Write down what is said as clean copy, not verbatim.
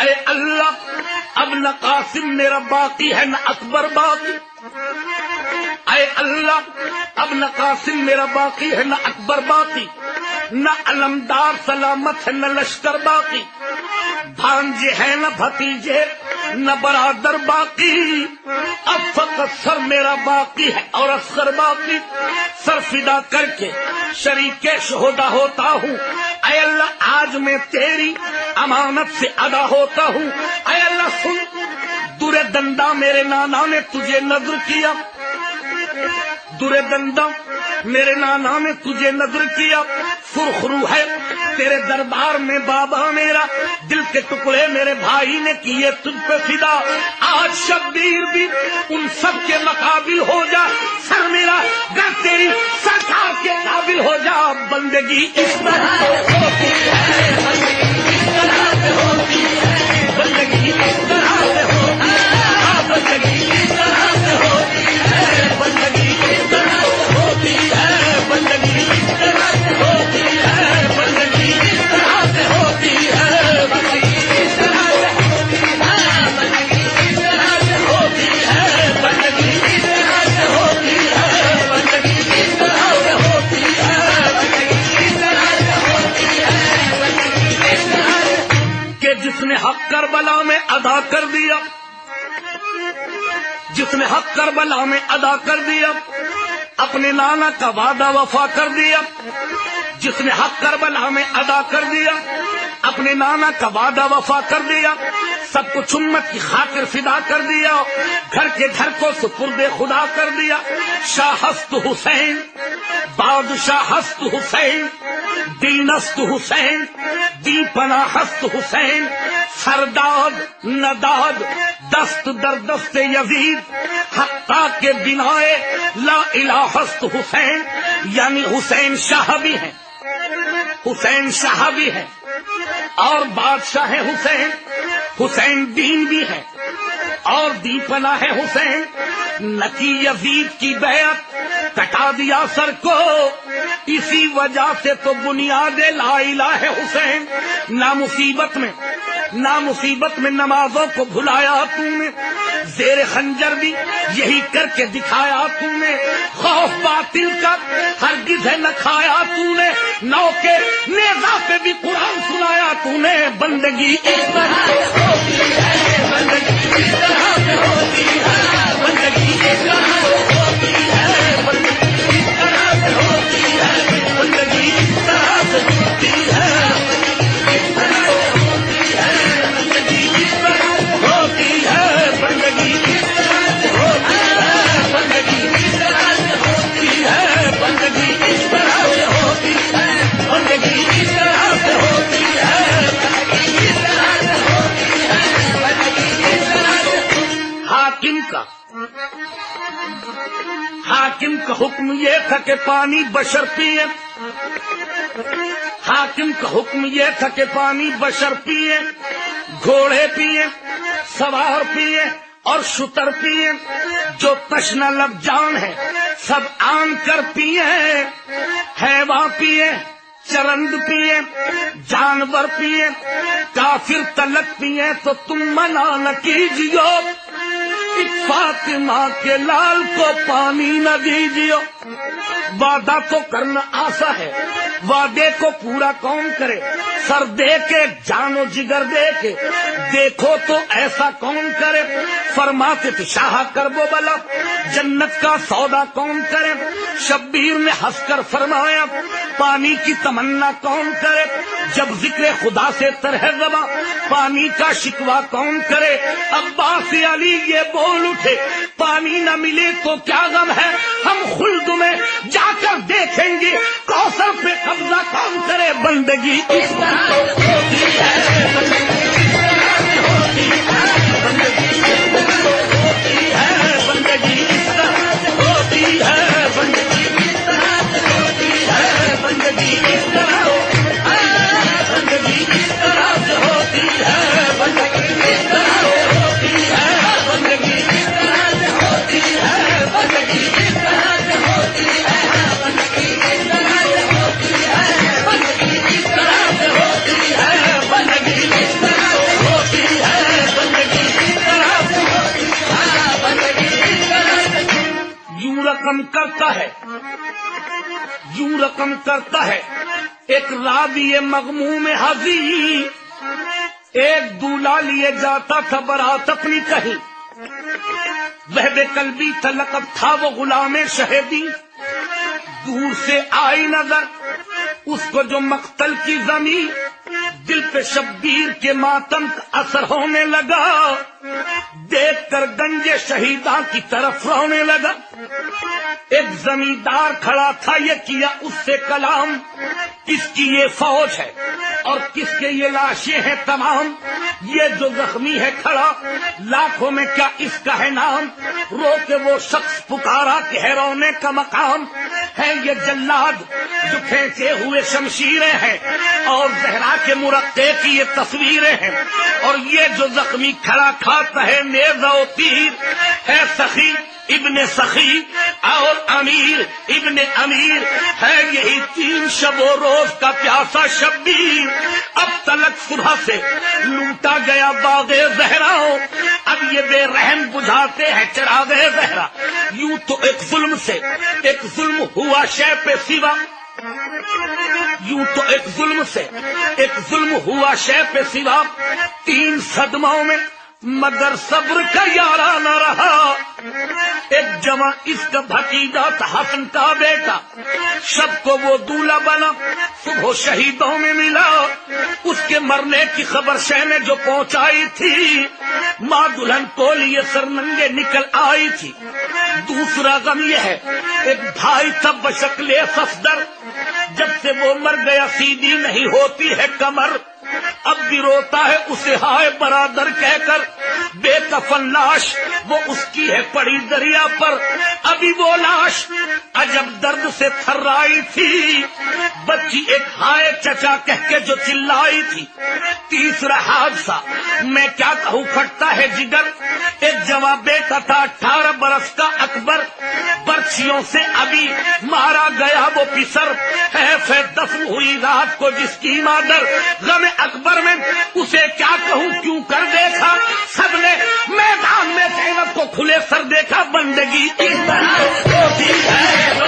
اے اللہ اب نہ قاسم میرا باقی ہے نہ اکبر باقی، اے اللہ اب نہ قاسم میرا باقی ہے نہ اکبر باقی، نہ علمدار سلامت ہے نہ لشکر باقی، بھانجے ہیں نہ بھتیجے نہ برادر باقی، اب فقط سر میرا باقی ہے اور اصغر باقی، سر فدا کر کے شریک شہدا ہوتا ہوں، اے اللہ آج میں تیری امانت سے ادا ہوتا ہوں، اے اللہ سن در دندا میرے نانا نے تجھے نذر کیا، در دندا میرے نانا نے تجھے نذر کیا، سرخرو ہے تیرے دربار میں بابا میرا، دل کے ٹکڑے میرے بھائی نے کیے تجھ پہ فدا، آج شبیر بھی ان سب کے مقابل ہو جا، سر میرا گر تیری سرکار کے قابل ہو جا، بندگی اس طرح ہوتی ہے، بندگی اس طرح سے ہوتی ہے، بندگی اس طرح سے ہوتی ہے، بندگی اس طرح سے ہوتی ہے، بندگی اس طرح سے ہوتی ہے، بندگی اس طرح سے ہوتی ہے، بندگی اس طرح سے ہوتی ہے، بندگی اس طرح سے ہوتی ہے، بندگی اس طرح سے ہوتی ہے، بندگی اس طرح سے ہوتی ہے، بندگی اس طرح سے ہوتی ہے، بندگی اس طرح سے کہ جس نے حق کربلا میں ادا کر دیا، جس نے حق کربلا میں ادا کر دیا، اپنے نانا کا وعدہ وفا کر دیا، جس نے حق کربلا میں ادا کر دیا، اپنے نانا کا وعدہ وفا کر دیا، سب کچھ امت کی خاطر فدا کر دیا، گھر کے گھر کو سپرد خدا کر دیا، شاہ ہست حسین بادشاہ ہست حسین، دینست حسین دی پناہ ہست حسین، سرداد نداد دست در دست یزید، حقا کے بنائے لا الہ ہست حسین، یعنی حسین شاہ بھی ہیں، حسین شاہ بھی ہے اور بادشاہ حسین، حسین دین بھی ہے اور دی پناہ ہے حسین، نکی یزید کی بیعت کٹا دیا سر کو، اسی وجہ سے تو بنیاد لا الہ ہے حسین، نہ مصیبت میں نمازوں کو بھلایا تم نے، زیر خنجر بھی یہی کر کے دکھایا تم نے، خوف باطل کا ہرگز ہے نہ کھایا تم نے، نو کے نیزہ پہ بھی قرآن سنایا تم نے، بندگی اس طرح سے ہوتی ہے، بندگی اس طرح سے ہوتی ہے، بندگی اس طرح سے ہوتی ہے، بندگی اس طرح سے ہوتی ہے، بندگی اس طرح سے ہوتی ہے، اس طرح سے ہوتی ہے، بندگی اس طرح سے ہوتی ہے، بندگی اس طرح سے ہوتی ہے، بندگی اس طرح سے ہوتی ہے، بندگی اس طرح سے ہوتی ہے، بندگی اس طرح سے ہوتی ہے، بندگی اس طرح سے ہوتی ہے، بندگی اس طرح سے۔ حاکم کا حکم یہ تھا کہ پانی بشر پیے، حاکم کا حکم یہ تھا کہ پانی بشر پیے، گھوڑے پیے، سوار پیے اور شتر پیے، جو تشنہ لب جان ہے سب آن کر پیے، حیوان پیے، چرند پیے، جانور پیے، کافر تلک پیے تو تم منع نہ کیجیو، فاطمہ کے لال کو پانی نہ دیجیے، وعدہ تو کرنا آسا ہے، وعدے کو پورا کون کرے، سر دے کے جان و جگر دے کے دیکھو تو ایسا کون کرے، فرماتے تھے شاہ کربو بلا جنت کا سودا کون کرے، شبیر نے ہنس کر فرمایا پانی کی تمنا کون کرے، جب ذکر خدا سے طرح زباں پانی کا شکوہ کون کرے، عباس علی یہ بول اٹھے پانی نہ ملے تو کیا غم ہے، ہم خلد میں جا کر دیکھیں گے کوثر پہ قبضہ کون کرے، بندگی اس طرح سے ہوتی ہے، بندگی اس طرح سے ہوتی ہے، بندگی اس طرح سے ہوتی ہے، بندگی اس طرح سے ہوتی ہے، بندگی اس طرح سے ہوتی ہے، بندگی اس طرح بندگی اس طرح سے ہوتی ہے، بندگی اس طرح سے ہوتی ہے، بندگی اس طرح سے ہوتی ہے، بندگی اس طرح سے ہوتی ہے، بندگی اس طرح سے ہوتی ہے، بندگی اس طرح سے ہوتی ہے، ہے، یوں رقم کرتا ہے ایک راوی مغموم حزین، ایک دولہا لیے جاتا تھا برات اپنی کہیں، وہب قلبی تھا لقب تھا وہ غلام شہیدی، دور سے آئی نظر اس کو جو مقتل کی زمین، دل پہ شبیر کے ماتم کا اثر ہونے لگا، دیکھ کر گنجے شہیداں کی طرف رونے لگا۔ ایک زمیندار کھڑا تھا، یہ کیا اس سے کلام، کس کی یہ فوج ہے اور کس کے یہ لاشیں ہیں تمام، یہ جو زخمی ہے کھڑا لاکھوں میں کیا اس کا ہے نام، رو کے وہ شخص پکارا کہ ہے رونے کا مقام، ہے یہ جلاد جو کھینچے ہوئے شمشیریں ہیں اور زہرا کے مرقع کی یہ تصویریں ہیں، اور یہ جو زخمی کھڑا کھاتا ہے نیزہ و تیر، ہے سخی ابن سخی اور امیر ابن امیر، ہے یہی 3 شب و روز کا پیاسا شبیر، اب تلک صبح سے لوٹا گیا باغ زہرا، اب یہ بے رحم بجھاتے ہیں چراغ زہرا، یوں تو ایک ظلم سے ایک ظلم ہوا شے پہ سوا، یوں تو ایک ظلم سے ایک ظلم ہوا شے پہ سوا، 3 صدموں میں مگر صبر کا یارہ نہ رہا، ایک جمع اس کا بھتیجا تھا حسن کا بیٹا، شب کو وہ دولہا بنا صبح شہیدوں میں ملا، اس کے مرنے کی خبر شہ نے جو پہنچائی تھی، ماں دلہن کو لیے سرننگے نکل آئی تھی۔ دوسرا غم یہ ہے ایک بھائی تھا بشکل صفدر، جب سے وہ مر گیا سیدھی نہیں ہوتی ہے کمر، اب بھی روتا ہے اسے ہائے برادر کہہ کر، بے کفن لاش وہ اس کی ہے پڑی دریا پر، ابھی وہ لاش عجب درد سے تھرائی تھی، بچی ایک ہائے چچا کہہ کے جو چلائی تھی۔ تیسرا حادثہ میں کیا کہوں پھٹتا ہے جگر، ایک جواں بیٹا تھا 18 برس کا اکبر، برچھیوں سے ابھی مارا گیا وہ پسر، ہے دفن ہوئی رات کو جس کی مادر، غم اکبر میں اسے کیا کہوں کیوں کر دیکھا، سب نے میدان میں زینب کو کھلے سر دیکھا، بندگی اس طرح ہوتی ہے